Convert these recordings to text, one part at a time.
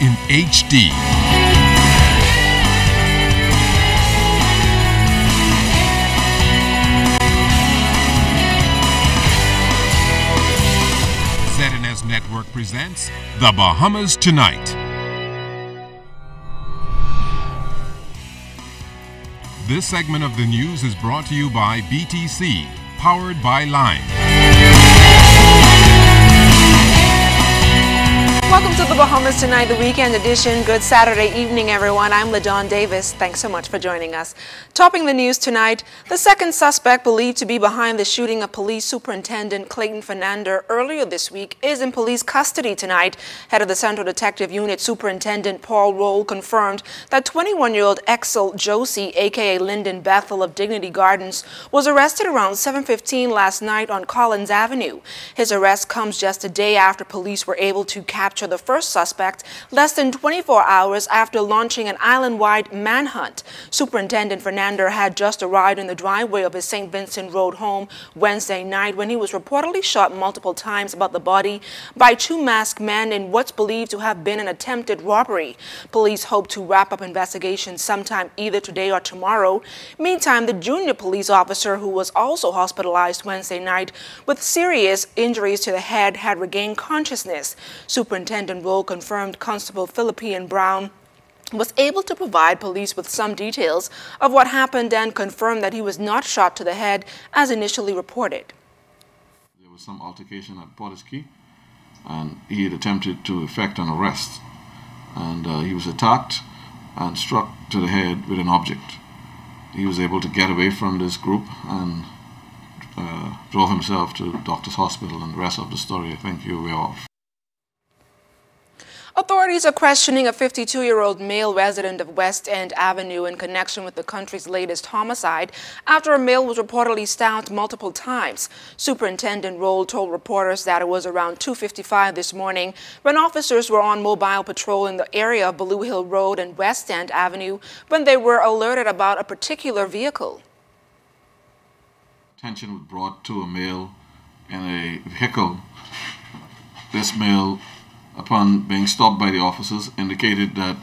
in HD. ZNS Network presents The Bahamas Tonight. This segment of the news is brought to you by BTC, powered by Lime. Welcome to the Bahamas Tonight, the weekend edition. Good Saturday evening, everyone. I'm LaDawn Davis. Thanks so much for joining us. Topping the news tonight, the second suspect believed to be behind the shooting of Police Superintendent Clayton Fernandez earlier this week is in police custody tonight. Head of the Central Detective Unit, Superintendent Paul Roll, confirmed that 21-year-old Exel Josie, a.k.a. Lyndon Bethel of Dignity Gardens, was arrested around 7:15 last night on Collins Avenue. His arrest comes just a day after police were able to capture the first suspect less than 24 hours after launching an island-wide manhunt. Superintendent Fernandez had just arrived in the driveway of his St. Vincent Road home Wednesday night when he was reportedly shot multiple times about the body by two masked men in what's believed to have been an attempted robbery. Police hope to wrap up investigations sometime either today or tomorrow. Meantime, the junior police officer, who was also hospitalized Wednesday night with serious injuries to the head, had regained consciousness. Superintendent Roll confirmed Constable Philippine Brown was able to provide police with some details of what happened and confirmed that he was not shot to the head as initially reported. There was some altercation at Porter's Key, and he had attempted to effect an arrest, and he was attacked and struck to the head with an object. He was able to get away from this group and drove himself to Doctor's Hospital, and the rest of the story I think you're aware of. Authorities are questioning a 52-year-old male resident of West End Avenue in connection with the country's latest homicide after a male was reportedly stabbed multiple times. Superintendent Roll told reporters that it was around 2:55 this morning when officers were on mobile patrol in the area of Blue Hill Road and West End Avenue when they were alerted about a particular vehicle. Attention was brought to a male in a vehicle. This male, upon being stopped by the officers, indicated that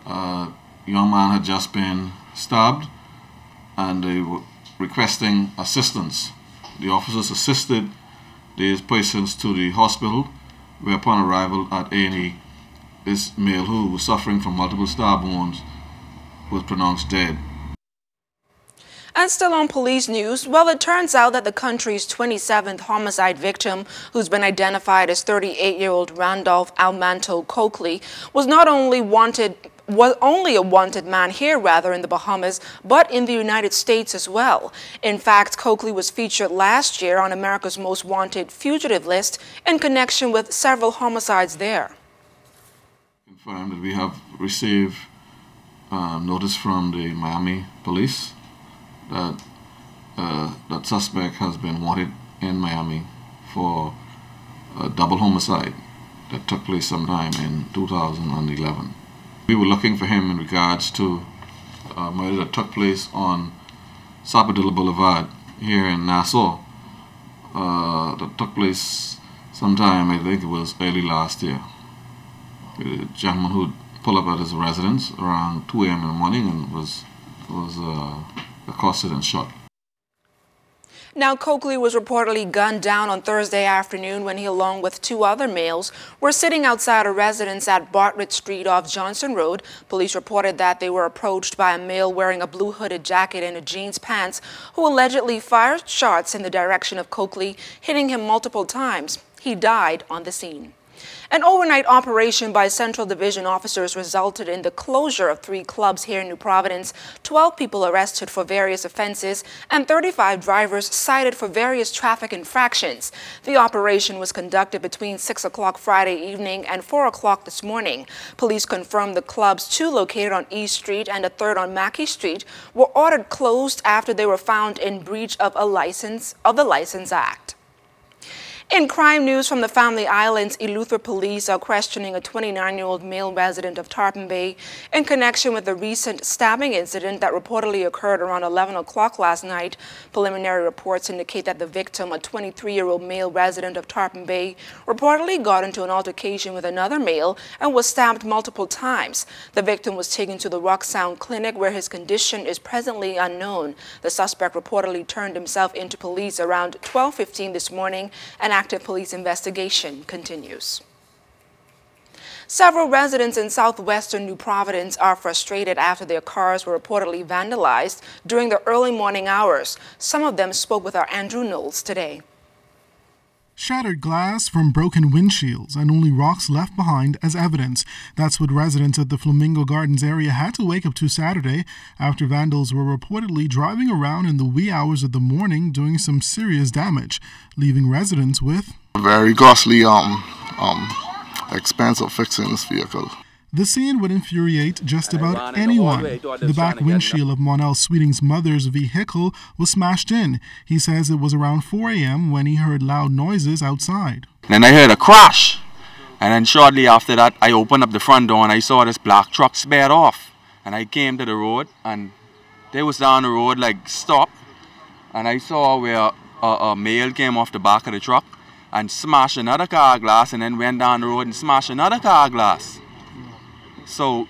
a young man had just been stabbed and they were requesting assistance. The officers assisted these persons to the hospital, where upon arrival at A&E, this male, who was suffering from multiple stab wounds, was pronounced dead. And still on police news, well, it turns out that the country's 27th homicide victim, who's been identified as 38-year-old Randolph Almanto Coakley, was only a wanted man here, in the Bahamas, but in the United States as well. In fact, Coakley was featured last year on America's Most Wanted fugitive list in connection with several homicides there. Confirmed that we have received notice from the Miami police that that suspect has been wanted in Miami for a double homicide that took place sometime in 2011. We were looking for him in regards to a murder that took place on Sapodilla Boulevard here in Nassau. That took place sometime, I think it was early last year. A gentleman who pulled up at his residence around 2 a.m. in the morning and was accosted and shot. Now, Coakley was reportedly gunned down on Thursday afternoon when he, along with two other males, were sitting outside a residence at Bartlett Street off Johnson Road. Police reported that they were approached by a male wearing a blue hooded jacket and jeans pants who allegedly fired shots in the direction of Coakley, hitting him multiple times. He died on the scene. An overnight operation by Central Division officers resulted in the closure of 3 clubs here in New Providence, 12 people arrested for various offenses, and 35 drivers cited for various traffic infractions. The operation was conducted between 6 o'clock Friday evening and 4 o'clock this morning. Police confirmed the clubs, 2 located on East Street and a third on Mackey Street, were ordered closed after they were found in breach of the License Act. In crime news from the Family Islands, Eleuthera police are questioning a 29-year-old male resident of Tarpon Bay in connection with the recent stabbing incident that reportedly occurred around 11 o'clock last night. Preliminary reports indicate that the victim, a 23-year-old male resident of Tarpon Bay, reportedly got into an altercation with another male and was stabbed multiple times. The victim was taken to the Rock Sound Clinic where his condition is presently unknown. The suspect reportedly turned himself into police around 12:15 this morning and active police investigation continues. Several residents in southwestern New Providence are frustrated after their cars were reportedly vandalized during the early morning hours. Some of them spoke with our Andrew Knowles today. Shattered glass from broken windshields and only rocks left behind as evidence. That's what residents at the Flamingo Gardens area had to wake up to Saturday after vandals were reportedly driving around in the wee hours of the morning doing some serious damage, leaving residents with very costly expense of fixing this vehicle. The scene would infuriate just about anyone. The back windshield of Monel Sweeting's mother's vehicle was smashed in. He says it was around 4 a.m. when he heard loud noises outside. Then I heard a crash, and then shortly after that I opened up the front door and I saw this black truck sped off. And I came to the road and they was down the road like stop, and I saw where a male came off the back of the truck and smashed another car glass and then went down the road and smashed another car glass. So,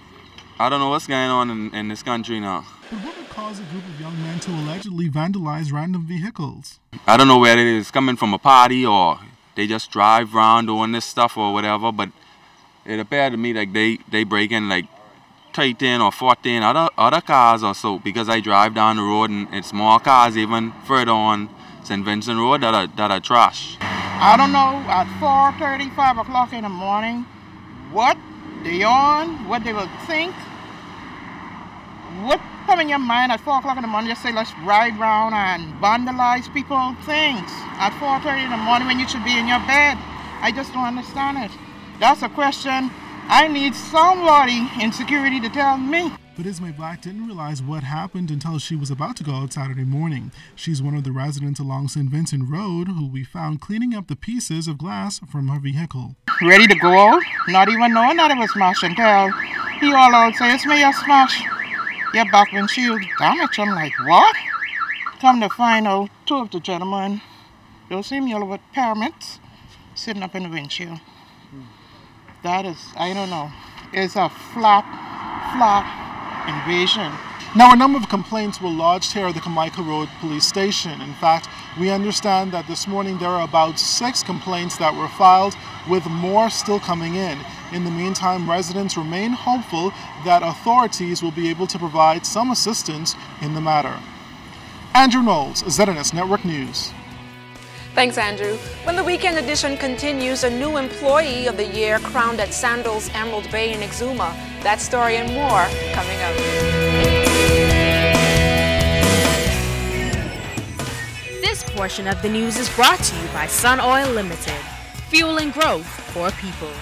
I don't know what's going on in this country now. But what would cause a group of young men to allegedly vandalize random vehicles? I don't know whether it is coming from a party or they just drive around doing this stuff or whatever, but it appeared to me like they break in like 13 or 14 other cars or so, because I drive down the road and it's more cars even further on St. Vincent Road that are trash. I don't know, at 4:30, 5 o'clock in the morning, what they on, what they will think, what come in your mind at 4 o'clock in the morning, just say let's ride around and vandalize people things at 4:30 in the morning when you should be in your bed. I just don't understand it. That's a question I need somebody in security to tell me. But Ismay Black didn't realize what happened until she was about to go out Saturday morning. She's one of the residents along St. Vincent Road who we found cleaning up the pieces of glass from her vehicle. Ready to go out, not even knowing that it was smashed until he all out say, "It's me, you smash your back windshield damage." I'm like, what? Come to find out, two of the gentlemen, they'll see me all with permits sitting up in the windshield. That is, I don't know, it's a flat invasion. Now, a number of complaints were lodged here at the Kamaica Road Police Station. In fact, we understand that this morning there are about 6 complaints that were filed, with more still coming in. In the meantime, residents remain hopeful that authorities will be able to provide some assistance in the matter. Andrew Knowles, ZNS Network News. Thanks, Andrew. When the weekend edition continues, a new employee of the year crowned at Sandals Emerald Bay in Exuma. That story and more coming up. This portion of the news is brought to you by Sun Oil Limited, fueling growth for people.